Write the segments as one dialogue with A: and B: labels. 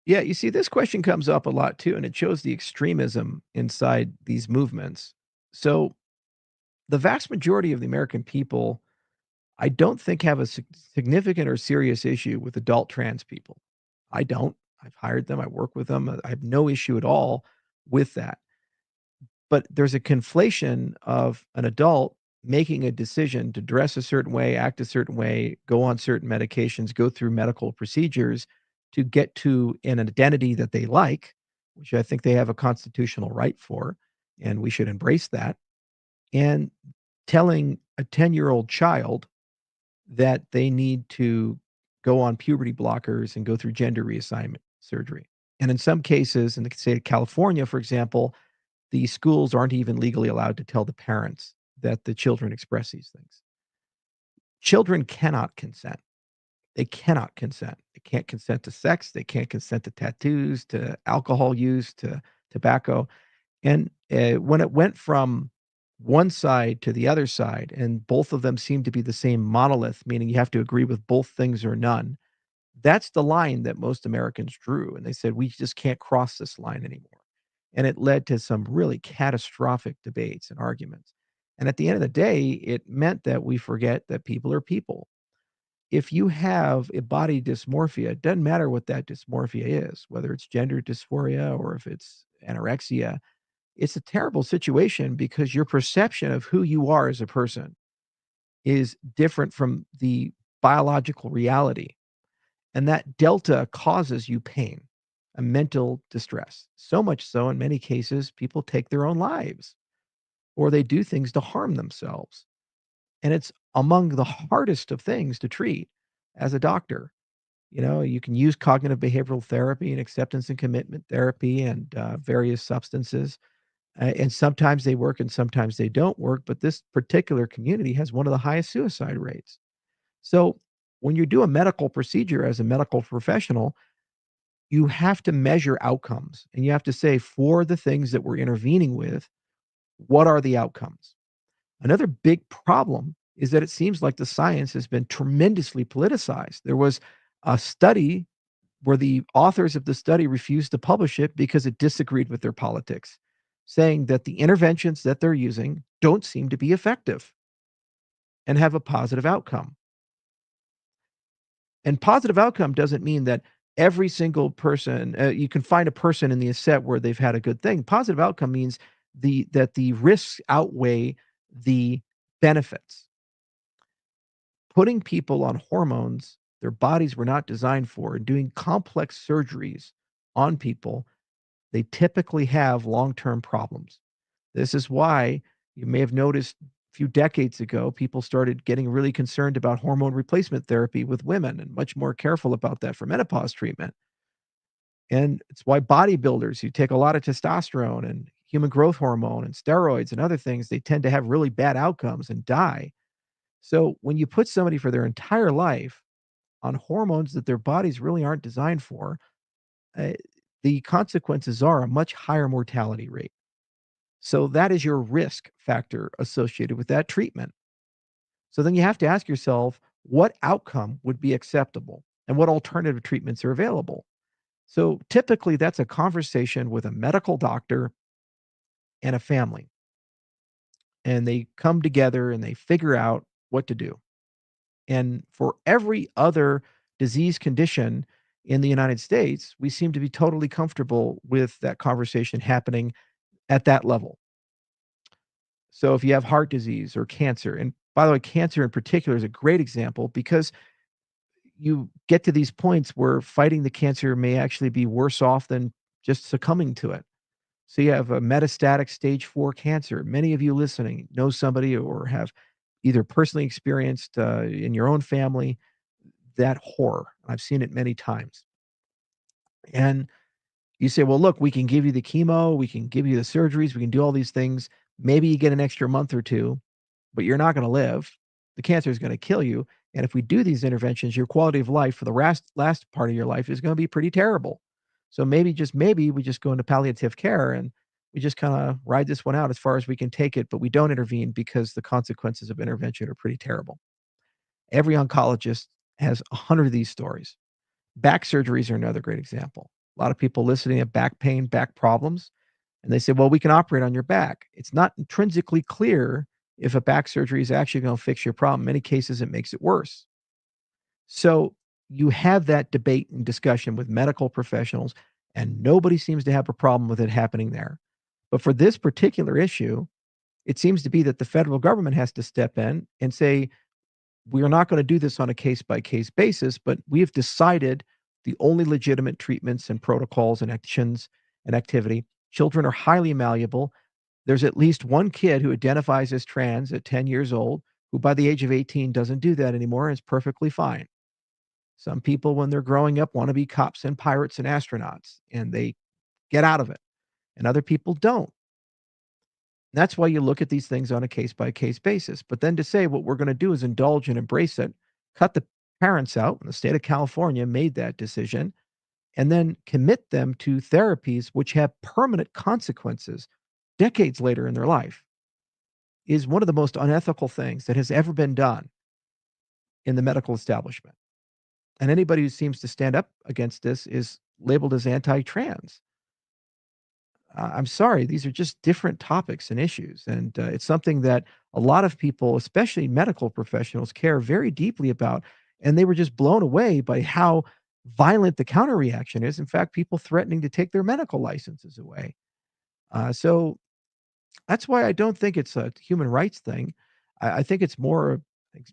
A: Yeah, you see, this question comes up a lot too, and it shows the extremism inside these movements. So, the vast majority of the American people, I don't think have a significant or serious issue with adult trans people. I don't. I've hired them, I work with them. I have no issue at all with that. But there's a conflation of an adult making a decision to dress a certain way, act a certain way, go on certain medications, go through medical procedures to get to an identity that they like, which I think they have a constitutional right for, and we should embrace that. And telling a 10-year-old child that they need to go on puberty blockers and go through gender reassignment surgery. And in some cases, in the state of California, for example, the schools aren't even legally allowed to tell the parents that the children express these things. Children cannot consent. They cannot consent. They can't consent to sex. They can't consent to tattoos, to alcohol use, to tobacco. And when it went from one side to the other side, and both of them seem to be the same monolith, meaning you have to agree with both things or none, that's the line that most Americans drew, and they said, "We just can't cross this line anymore." And it led to some really catastrophic debates and arguments. And at the end of the day, it meant that we forget that people are people. If you have a body dysmorphia, it doesn't matter what that dysmorphia is, whether it's gender dysphoria or if it's anorexia, it's a terrible situation because your perception of who you are as a person is different from the biological reality. And that delta causes you pain, a mental distress. So much so, in many cases, people take their own lives or they do things to harm themselves. And it's among the hardest of things to treat as a doctor. You know, you can use cognitive behavioral therapy and acceptance and commitment therapy and various substances. And sometimes they work and sometimes they don't work. But this particular community has one of the highest suicide rates. So when you do a medical procedure as a medical professional, you have to measure outcomes and you have to say, for the things that we're intervening with, what are the outcomes? Another big problem is that it seems like the science has been tremendously politicized. There was a study where the authors of the study refused to publish it because it disagreed with their politics, saying that the interventions that they're using don't seem to be effective and have a positive outcome. And positive outcome doesn't mean that every single person, you can find a person in the set where they've had a good thing. Positive outcome means the risks outweigh the benefits. Putting people on hormones their bodies were not designed for and doing complex surgeries on people, they typically have long-term problems. This is why you may have noticed a few decades ago, people started getting really concerned about hormone replacement therapy with women and much more careful about that for menopause treatment. And it's why bodybuilders who take a lot of testosterone and human growth hormone and steroids and other things, they tend to have really bad outcomes and die. So when you put somebody for their entire life on hormones that their bodies really aren't designed for, uh, the consequences are a much higher mortality rate. So that is your risk factor associated with that treatment. So then you have to ask yourself, what outcome would be acceptable and what alternative treatments are available? So typically that's a conversation with a medical doctor and a family, and they come together and they figure out what to do. And for every other disease condition in the United States, we seem to be totally comfortable with that conversation happening at that level. So if you have heart disease or cancer, and by the way, cancer in particular is a great example because you get to these points where fighting the cancer may actually be worse off than just succumbing to it. So you have a metastatic stage 4 cancer. Many of you listening know somebody or have either personally experienced in your own family that horror. I've seen it many times. And you say, well, look, we can give you the chemo, we can give you the surgeries, we can do all these things. Maybe you get an extra month or two, but you're not going to live. The cancer is going to kill you. And if we do these interventions, your quality of life for the last part of your life is going to be pretty terrible. So maybe, just maybe, we just go into palliative care and we just kind of ride this one out as far as we can take it, but we don't intervene because the consequences of intervention are pretty terrible. Every oncologist has 100 of these stories. Back surgeries are another great example. A lot of people listening have back pain, back problems, and they say, well, we can operate on your back. It's not intrinsically clear if a back surgery is actually going to fix your problem. In many cases, it makes it worse. So you have that debate and discussion with medical professionals, and nobody seems to have a problem with it happening there. But for this particular issue, it seems to be that the federal government has to step in and say, we are not going to do this on a case by case basis, but we have decided the only legitimate treatments and protocols and actions and activity. Children are highly malleable. There's at least one kid who identifies as trans at 10 years old, who by the age of 18 doesn't do that anymore and is perfectly fine. Some people, when they're growing up, want to be cops and pirates and astronauts, and they get out of it, and other people don't. That's why you look at these things on a case by case basis. But then to say what we're going to do is indulge and embrace it, cut the parents out, and the state of California made that decision, and then commit them to therapies which have permanent consequences decades later in their life is one of the most unethical things that has ever been done in the medical establishment. And anybody who seems to stand up against this is labeled as anti trans. I'm sorry, these are just different topics and issues. And it's something that a lot of people, especially medical professionals, care very deeply about. And they were just blown away by how violent the counter reaction is. In fact, people threatening to take their medical licenses away. So that's why I don't think it's a human rights thing. I think it's more a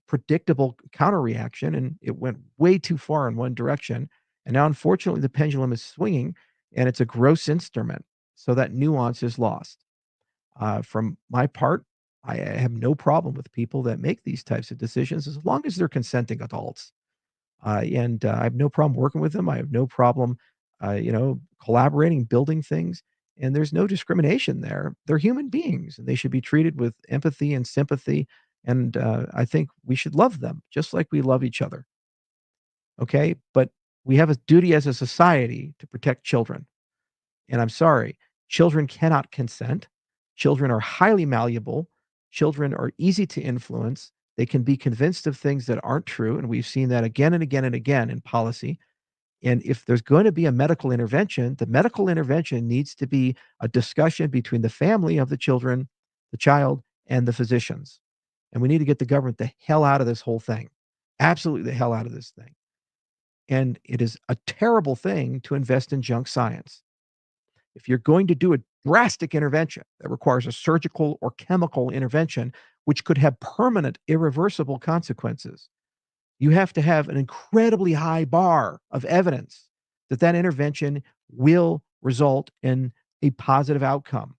A: predictable counter reaction, and it went way too far in one direction. And now, unfortunately, the pendulum is swinging, and it's a gross instrument. So that nuance is lost. From my part, I have no problem with people that make these types of decisions as long as they're consenting adults. And I have no problem working with them. I have no problem, collaborating, building things. And there's no discrimination there. They're human beings, and they should be treated with empathy and sympathy. And I think we should love them just like we love each other. Okay, but we have a duty as a society to protect children. And I'm sorry, children cannot consent. Children are highly malleable. Children are easy to influence. They can be convinced of things that aren't true. And we've seen that again and again and again in policy. And if there's going to be a medical intervention, the medical intervention needs to be a discussion between the family of the children, the child, and the physicians. And we need to get the government the hell out of this whole thing. Absolutely the hell out of this thing. And it is a terrible thing to invest in junk science. If you're going to do a drastic intervention that requires a surgical or chemical intervention, which could have permanent, irreversible consequences, you have to have an incredibly high bar of evidence that that intervention will result in a positive outcome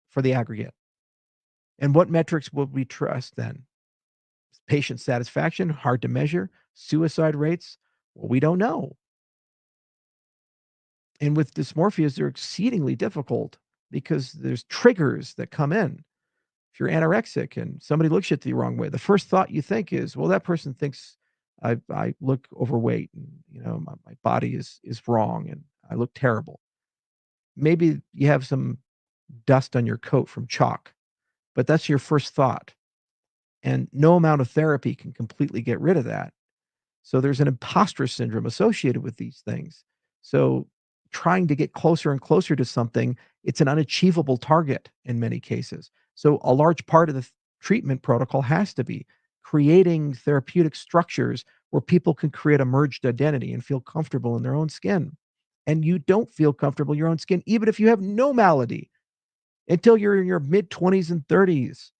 A: for the aggregate. And what metrics would we trust then? Patient satisfaction, hard to measure. Suicide rates, well, we don't know. And with dysmorphias, they're exceedingly difficult because there's triggers that come in. If you're anorexic and somebody looks at you the wrong way, the first thought you think is, well, that person thinks I look overweight and my body is wrong and I look terrible. Maybe you have some dust on your coat from chalk, but that's your first thought. And no amount of therapy can completely get rid of that. So there's an imposter syndrome associated with these things. So trying to get closer and closer to something, it's an unachievable target in many cases. So a large part of the treatment protocol has to be creating therapeutic structures where people can create a merged identity and feel comfortable in their own skin. And you don't feel comfortable in your own skin, even if you have no malady until you're in your mid 20s and 30s.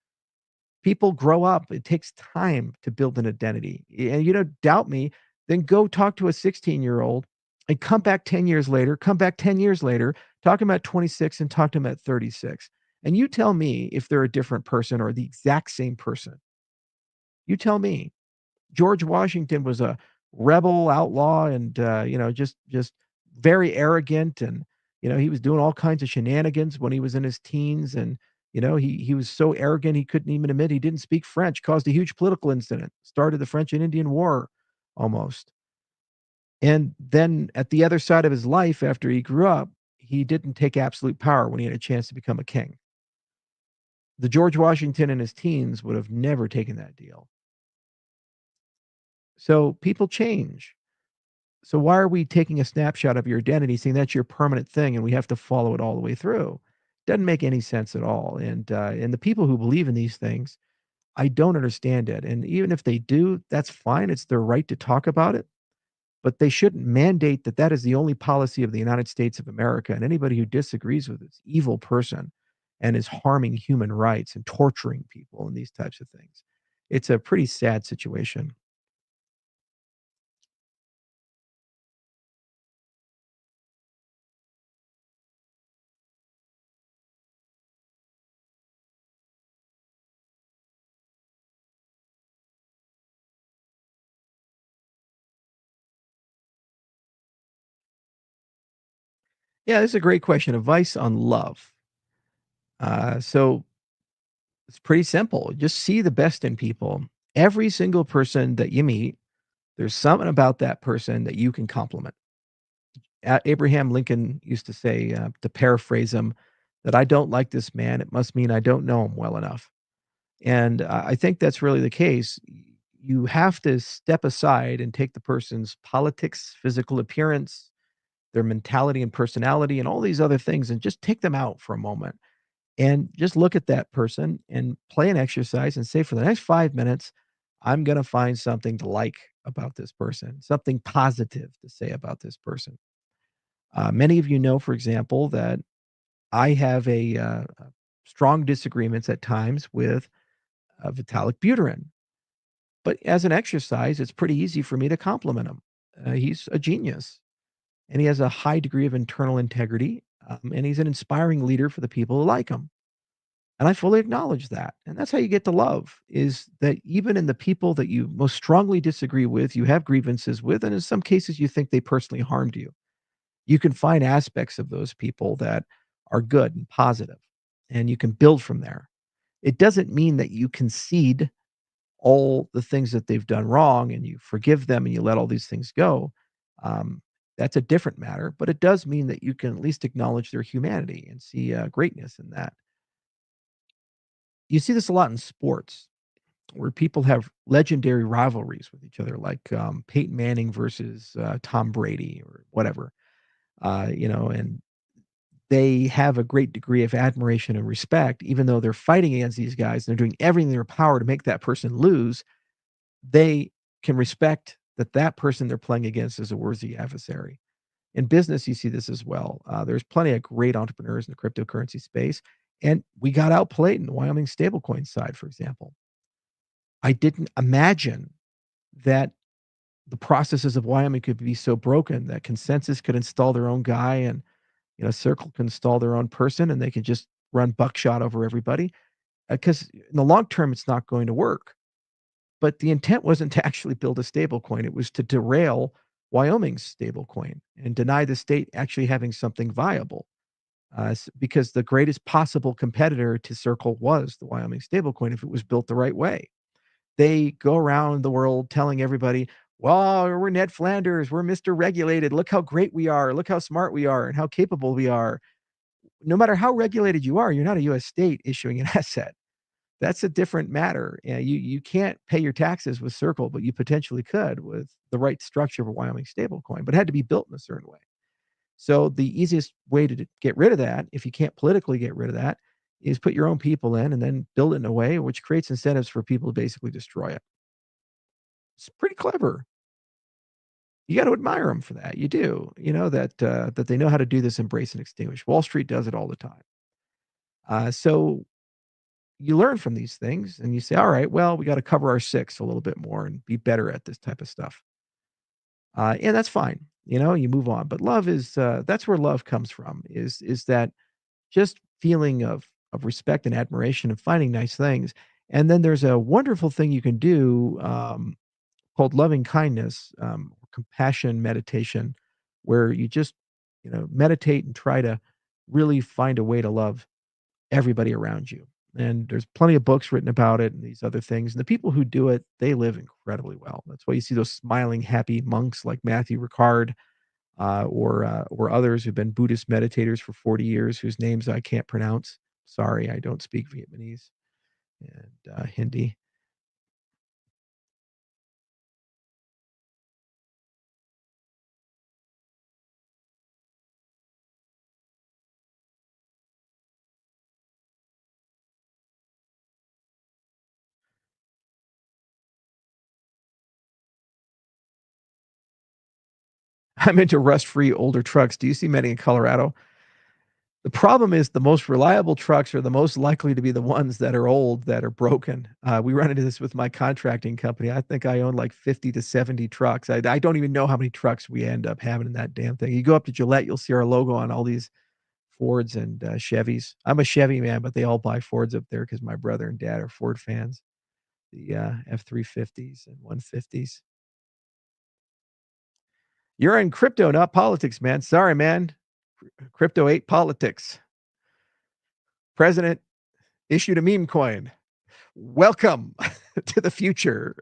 A: People grow up. It takes time to build an identity. And you don't doubt me, then go talk to a 16-year-old and come back 10 years later, come back 10 years later, talk to them at 26 and talk to them at 36. And you tell me if they're a different person or the exact same person. You tell me. George Washington was a rebel outlaw and just very arrogant, and he was doing all kinds of shenanigans when he was in his teens, and he was so arrogant he couldn't even admit he didn't speak French, caused a huge political incident, started the French and Indian War almost. And then at the other side of his life after he grew up, he didn't take absolute power when he had a chance to become a king. The George Washington in his teens would have never taken that deal. So people change. So why are we taking a snapshot of your identity, saying that's your permanent thing, and we have to follow it all the way through? Doesn't make any sense at all. And the people who believe in these things, I don't understand it. And even if they do, that's fine. It's their right to talk about it, but they shouldn't mandate that that is the only policy of the United States of America. And anybody who disagrees with it's evil person and is harming human rights and torturing people and these types of things. It's a pretty sad situation. Yeah, this is a great question. Advice on love. So it's pretty simple. Just see the best in people. Every single person that you meet, there's something about that person that you can compliment. Abraham Lincoln used to say, to paraphrase him, that I don't like this man. It must mean I don't know him well enough. And I think that's really the case. You have to step aside and take the person's politics, physical appearance, their mentality and personality, and all these other things, and just take them out for a moment and just look at that person and play an exercise and say, for the next 5 minutes, I'm going to find something to like about this person, something positive to say about this person. Many of you know, for example, that I have strong disagreements at times with Vitalik Buterin. But as an exercise, it's pretty easy for me to compliment him. He's a genius and he has a high degree of internal integrity, and he's an inspiring leader for the people who like him. And I fully acknowledge that. And that's how you get to love is that even in the people that you most strongly disagree with, you have grievances with, and in some cases you think they personally harmed you. You can find aspects of those people that are good and positive, and you can build from there. It doesn't mean that you concede all the things that they've done wrong and you forgive them and you let all these things go. Um, that's a different matter, but it does mean that you can at least acknowledge their humanity and see greatness in that. You see this a lot in sports where people have legendary rivalries with each other, like Peyton Manning versus Tom Brady or whatever, and they have a great degree of admiration and respect, even though they're fighting against these guys and they're doing everything in their power to make that person lose. They can respect that that person they're playing against is a worthy adversary. In business, you see this as well. There's plenty of great entrepreneurs in the cryptocurrency space, and we got outplayed in the Wyoming stablecoin side, for example. I didn't imagine that the processes of Wyoming could be so broken that Consensus could install their own guy and Circle can install their own person and they can just run buckshot over everybody. Because in the long term, it's not going to work. But the intent wasn't to actually build a stable coin. It was to derail Wyoming's stable coin and deny the state actually having something viable. Because the greatest possible competitor to Circle was the Wyoming stablecoin if it was built the right way. They go around the world telling everybody, well, we're Ned Flanders, we're Mr. Regulated. Look how great we are. Look how smart we are and how capable we are. No matter how regulated you are, you're not a US state issuing an asset. That's a different matter. You can't pay your taxes with Circle, but you potentially could with the right structure of a Wyoming stablecoin, but it had to be built in a certain way. So the easiest way to get rid of that, if you can't politically get rid of that, is put your own people in and then build it in a way which creates incentives for people to basically destroy it. It's pretty clever. You got to admire them for that. You do. You know that they know how to do this, embrace and extinguish. Wall Street does it all the time. So you learn from these things and you say, all right, well, we got to cover our six a little bit more and be better at this type of stuff. And that's fine. You move on. But love is that's where love comes from. Is that just feeling of respect and admiration and finding nice things. And then there's a wonderful thing you can do called loving kindness, compassion meditation, where you just meditate and try to really find a way to love everybody around you. And there's plenty of books written about it and these other things. And the people who do it, they live incredibly well. That's why you see those smiling, happy monks like Matthew Ricard, or others who've been Buddhist meditators for 40 years, whose names I can't pronounce. Sorry, I don't speak Vietnamese and Hindi. I'm into rust-free older trucks. Do you see many in Colorado? The problem is the most reliable trucks are the most likely to be the ones that are old, that are broken. We run into this with my contracting company. I think I own like 50 to 70 trucks. I don't even know how many trucks we end up having in that damn thing. You go up to Gillette, you'll see our logo on all these Fords and, Chevys. I'm a Chevy man, but they all buy Fords up there because my brother and dad are Ford fans. The, F-350s and 150s. You're in crypto, not politics, man. Sorry, man. Crypto ate politics. President issued a meme coin. Welcome to the future.